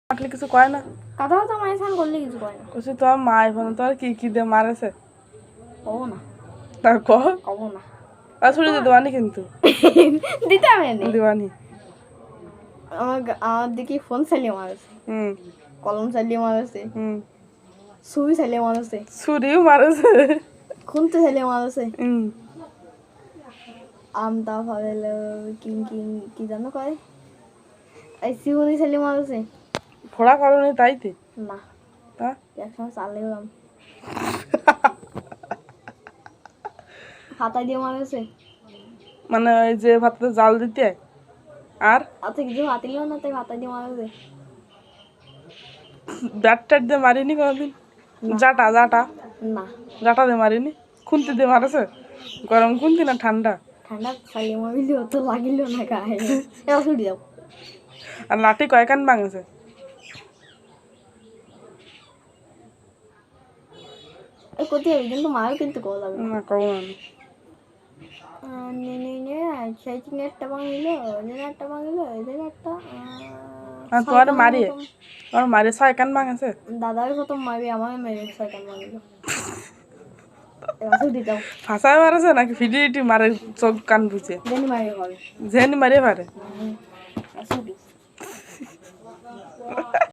মারলে কিছু কয় না? কথা তো মায়ের সান করলে কিছু কয় না। কইছি তোমার মা এখন তোর কি দিয়ে মারেছে? কব না, তা কহ। কব না। ছুরি দিয়ে দেবানি কিন্তু দিতে হবে না। দেবানি। আমার দিকে ফোন চালিয়ে মারেছে, কলম চালিয়ে মারেছে, ছবি চালিয়ে মারেছে, ছুরিও মারেছে, খুনতে চালিয়ে মারেছে। আমটা ফালে কি জানো কয়, এই শিবনি চালিয়ে মারেছে। ফোড়া করনি তাইতে না, তা একসময় চালিয়েলাম, হাতা দিয়ে মারেছে। মানে ওই যে ভাততে জাল দিতে আর আচ্ছা কিছু হাতিলেও না, তাই হাতা দিয়ে মারেছে। ব্যাট ট্যাট দিয়ে মারিনি কোনোদিন? না। জাটা জাটা না, জাটা দিয়ে মারিনি? খুন্তি দিয়ে মারেছে? গরম খুন্তি না ঠান্ডা? ঠান্ডা চালিয়ে মারিলে অত লাগিল না গায়ে। এবার ছুটি যাও। আর লাঠি কয়খান ভাঙেছে? কোথায় যাবে কিন্তু মারও কিন্তু কল যাবে না কব না। একটা ভাঙিল, একটা ভাঙিল, একটা তোমার মারিয়ে তোমার মারিয়ে ছয়খান ভাঙেছে? দাদাকে প্রথম মারবি, আমার মেরে ছয়টা ভাঙিল। এবার ছুটি যাও। ফাঁসায় মারেছে নাকি ফিটি মারে চোখ কান বুঝে? জেনি মারি হবে, জেনি মারিয়ে পারে। ছুটি।